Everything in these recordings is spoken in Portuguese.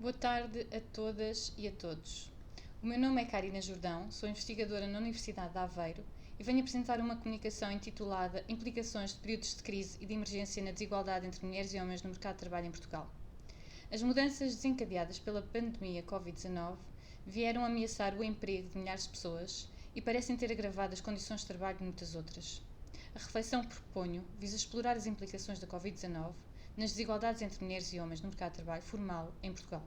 Boa tarde a todas e a todos. O meu nome é Karina Jordão, sou investigadora na Universidade de Aveiro e venho apresentar uma comunicação intitulada Implicações de períodos de crise e de emergência na desigualdade entre mulheres e homens no mercado de trabalho em Portugal. As mudanças desencadeadas pela pandemia Covid-19 vieram ameaçar o emprego de milhares de pessoas e parecem ter agravado as condições de trabalho de muitas outras. A reflexão que proponho visa explorar as implicações da Covid-19 nas desigualdades entre mulheres e homens no mercado de trabalho formal em Portugal.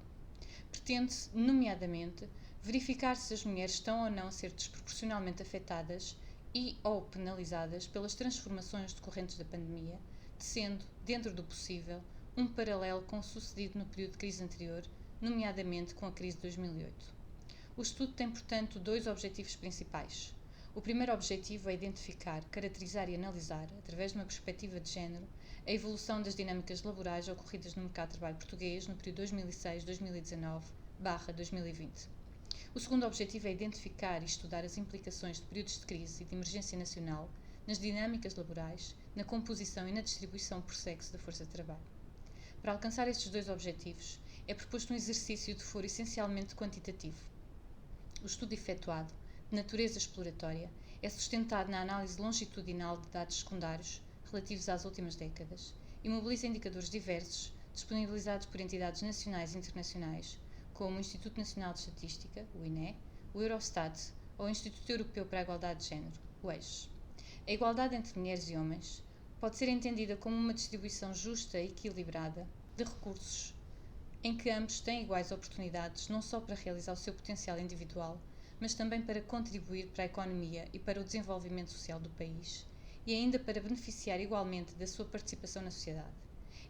Pretende-se, nomeadamente, verificar se as mulheres estão ou não a ser desproporcionalmente afetadas e ou penalizadas pelas transformações decorrentes da pandemia, tecendo, dentro do possível, um paralelo com o sucedido no período de crise anterior, nomeadamente com a crise de 2008. O estudo tem, portanto, dois objetivos principais. O primeiro objetivo é identificar, caracterizar e analisar, através de uma perspectiva de género, a evolução das dinâmicas laborais ocorridas no mercado de trabalho português no período 2006-2019/2020. O segundo objetivo é identificar e estudar as implicações de períodos de crise e de emergência nacional nas dinâmicas laborais, na composição e na distribuição por sexo da força de trabalho. Para alcançar estes dois objetivos, é proposto um exercício de foro essencialmente quantitativo. O estudo efetuado, de natureza exploratória, é sustentado na análise longitudinal de dados secundários relativos às últimas décadas e mobiliza indicadores diversos, disponibilizados por entidades nacionais e internacionais, como o Instituto Nacional de Estatística, o INE, o Eurostat ou o Instituto Europeu para a Igualdade de Género, o EIGE. A igualdade entre mulheres e homens pode ser entendida como uma distribuição justa e equilibrada de recursos, em que ambos têm iguais oportunidades não só para realizar o seu potencial individual, mas também para contribuir para a economia e para o desenvolvimento social do país, e ainda para beneficiar igualmente da sua participação na sociedade.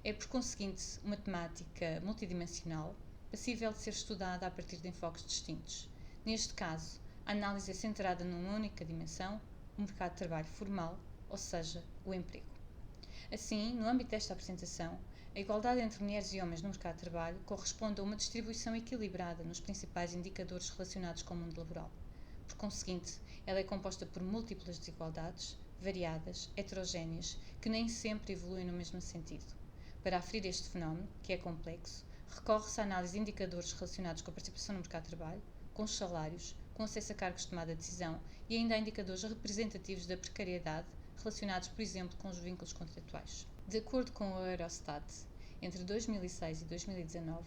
É, por conseguinte, uma temática multidimensional, passível de ser estudada a partir de enfoques distintos. Neste caso, a análise é centrada numa única dimensão, o mercado de trabalho formal, ou seja, o emprego. Assim, no âmbito desta apresentação, a igualdade entre mulheres e homens no mercado de trabalho corresponde a uma distribuição equilibrada nos principais indicadores relacionados com o mundo laboral. Por conseguinte, ela é composta por múltiplas desigualdades, variadas, heterogéneas, que nem sempre evoluem no mesmo sentido. Para aferir este fenómeno, que é complexo, recorre-se à análise de indicadores relacionados com a participação no mercado de trabalho, com os salários, com acesso a cargos de tomada de decisão e ainda a indicadores representativos da precariedade, relacionados, por exemplo, com os vínculos contratuais. De acordo com o Eurostat, entre 2006 e 2019,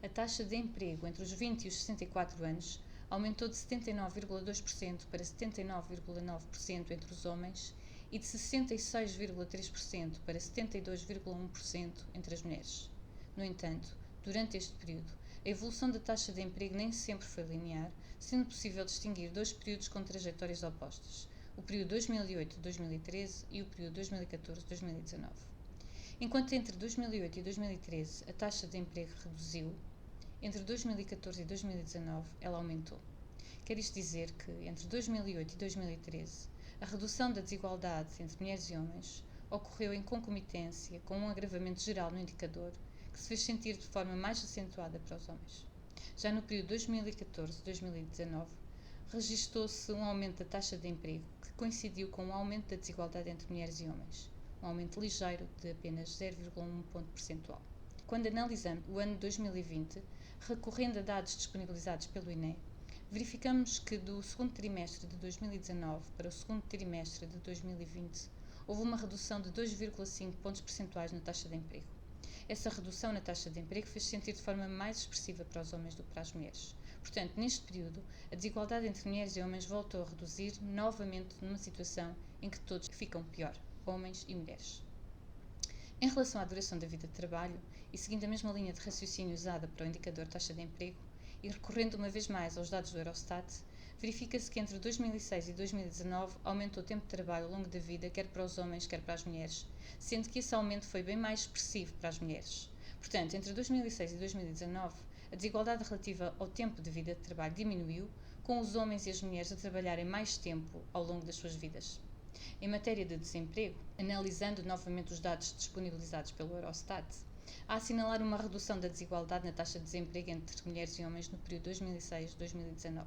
a taxa de emprego entre os 20 e os 64 anos aumentou de 79,2% para 79,9% entre os homens e de 66,3% para 72,1% entre as mulheres. No entanto, durante este período, a evolução da taxa de emprego nem sempre foi linear, sendo possível distinguir dois períodos com trajetórias opostas, o período 2008-2013 e o período 2014-2019. Enquanto entre 2008 e 2013 a taxa de emprego reduziu, entre 2014 e 2019 ela aumentou. Quer isto dizer que, entre 2008 e 2013, a redução da desigualdade entre mulheres e homens ocorreu em concomitância com um agravamento geral no indicador, que se fez sentir de forma mais acentuada para os homens. Já no período 2014-2019, registou-se um aumento da taxa de emprego que coincidiu com um aumento da desigualdade entre mulheres e homens, um aumento ligeiro de apenas 0,1 ponto percentual. Quando analisamos o ano 2020, recorrendo a dados disponibilizados pelo INE, verificamos que do segundo trimestre de 2019 para o segundo trimestre de 2020 houve uma redução de 2,5 pontos percentuais na taxa de emprego. Essa redução na taxa de emprego fez-se sentir de forma mais expressiva para os homens do que para as mulheres. Portanto, neste período, a desigualdade entre mulheres e homens voltou a reduzir novamente numa situação em que todos ficam pior, homens e mulheres. Em relação à duração da vida de trabalho, e seguindo a mesma linha de raciocínio usada para o indicador taxa de emprego, e recorrendo uma vez mais aos dados do Eurostat, verifica-se que entre 2006 e 2019 aumentou o tempo de trabalho ao longo da vida, quer para os homens, quer para as mulheres, sendo que esse aumento foi bem mais expressivo para as mulheres. Portanto, entre 2006 e 2019, a desigualdade relativa ao tempo de vida de trabalho diminuiu, com os homens e as mulheres a trabalharem mais tempo ao longo das suas vidas. Em matéria de desemprego, analisando novamente os dados disponibilizados pelo Eurostat, há a assinalar uma redução da desigualdade na taxa de desemprego entre mulheres e homens no período 2006-2019.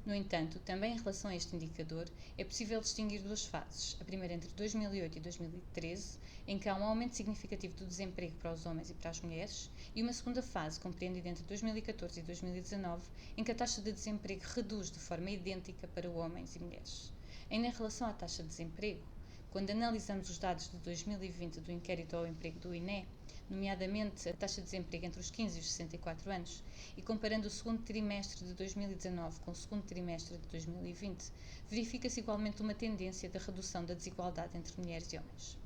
No entanto, também em relação a este indicador, é possível distinguir duas fases. A primeira entre 2008 e 2013, em que há um aumento significativo do desemprego para os homens e para as mulheres, e uma segunda fase, compreendida entre 2014 e 2019, em que a taxa de desemprego reduz de forma idêntica para homens e mulheres. Ainda em relação à taxa de desemprego, quando analisamos os dados de 2020 do Inquérito ao Emprego do INE, nomeadamente a taxa de desemprego entre os 15 e os 64 anos, e comparando o segundo trimestre de 2019 com o segundo trimestre de 2020, verifica-se igualmente uma tendência de redução da desigualdade entre mulheres e homens.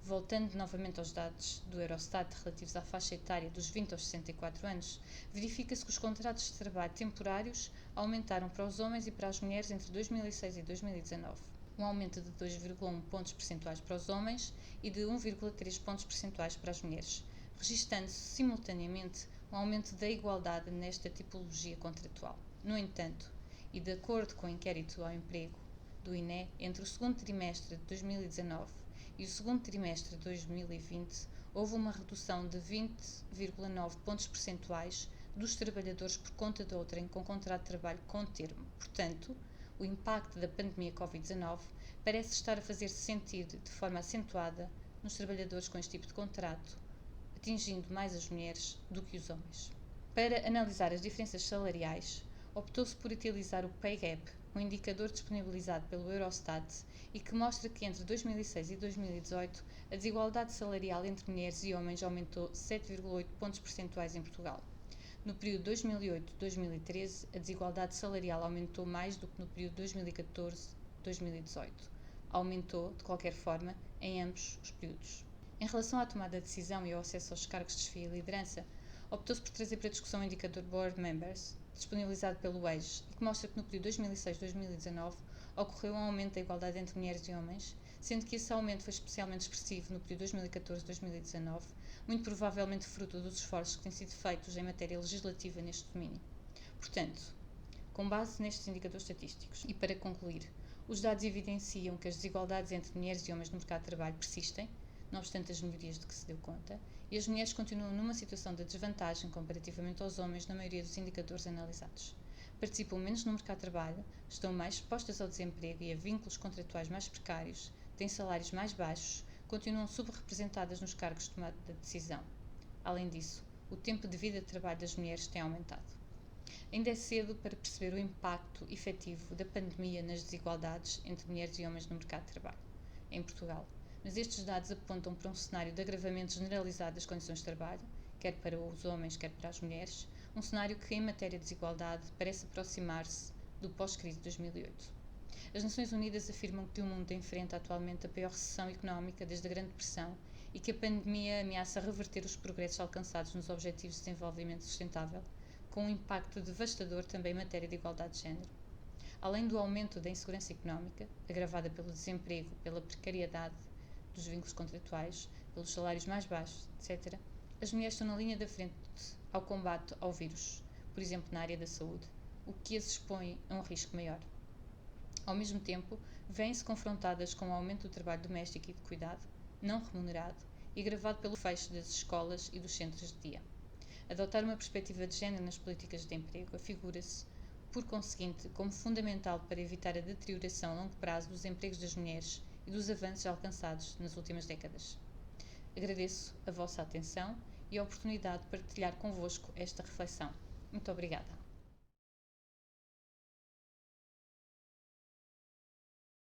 Voltando novamente aos dados do Eurostat relativos à faixa etária dos 20 aos 64 anos, verifica-se que os contratos de trabalho temporários aumentaram para os homens e para as mulheres entre 2006 e 2019. Um aumento de 2,1 pontos percentuais para os homens e de 1,3 pontos percentuais para as mulheres, registando-se simultaneamente um aumento da igualdade nesta tipologia contratual. No entanto, e de acordo com o Inquérito ao Emprego do INE, entre o segundo trimestre de 2019 e o segundo trimestre de 2020, houve uma redução de 20,9 pontos percentuais dos trabalhadores por conta de outrem com contrato de trabalho com termo. Portanto, o impacto da pandemia Covid-19 parece estar a fazer-se sentir de forma acentuada nos trabalhadores com este tipo de contrato, atingindo mais as mulheres do que os homens. Para analisar as diferenças salariais, optou-se por utilizar o Pay Gap, um indicador disponibilizado pelo Eurostat e que mostra que entre 2006 e 2018 a desigualdade salarial entre mulheres e homens aumentou 7,8 pontos percentuais em Portugal. No período 2008-2013, a desigualdade salarial aumentou mais do que no período 2014-2018. Aumentou, de qualquer forma, em ambos os períodos. Em relação à tomada de decisão e ao acesso aos cargos de chefia e liderança, optou-se por trazer para discussão o indicador Board Members, disponibilizado pelo EJE, e que mostra que no período 2006-2019 ocorreu um aumento da igualdade entre mulheres e homens, sendo que esse aumento foi especialmente expressivo no período 2014-2019, muito provavelmente fruto dos esforços que têm sido feitos em matéria legislativa neste domínio. Portanto, com base nestes indicadores estatísticos, e para concluir, os dados evidenciam que as desigualdades entre mulheres e homens no mercado de trabalho persistem, não obstante as melhorias de que se deu conta, e as mulheres continuam numa situação de desvantagem comparativamente aos homens na maioria dos indicadores analisados. Participam menos no mercado de trabalho, estão mais expostas ao desemprego e a vínculos contratuais mais precários, têm salários mais baixos, continuam subrepresentadas nos cargos de tomada de decisão. Além disso, o tempo de vida de trabalho das mulheres tem aumentado. Ainda é cedo para perceber o impacto efetivo da pandemia nas desigualdades entre mulheres e homens no mercado de trabalho em Portugal, mas estes dados apontam para um cenário de agravamento generalizado das condições de trabalho, quer para os homens, quer para as mulheres, um cenário que, em matéria de desigualdade, parece aproximar-se do pós-crise de 2008. As Nações Unidas afirmam que o mundo enfrenta atualmente a pior recessão económica desde a Grande Depressão e que a pandemia ameaça reverter os progressos alcançados nos Objetivos de Desenvolvimento Sustentável, com um impacto devastador também em matéria de igualdade de género. Além do aumento da insegurança económica, agravada pelo desemprego, pela precariedade dos vínculos contratuais, pelos salários mais baixos, etc., as mulheres estão na linha da frente ao combate ao vírus, por exemplo, na área da saúde, o que as expõe a um risco maior. Ao mesmo tempo, vêm-se confrontadas com o aumento do trabalho doméstico e de cuidado, não remunerado, e agravado pelo fecho das escolas e dos centros de dia. Adotar uma perspectiva de género nas políticas de emprego afigura-se, por conseguinte, como fundamental para evitar a deterioração a longo prazo dos empregos das mulheres e dos avanços alcançados nas últimas décadas. Agradeço a vossa atenção e a oportunidade de partilhar convosco esta reflexão. Muito obrigada.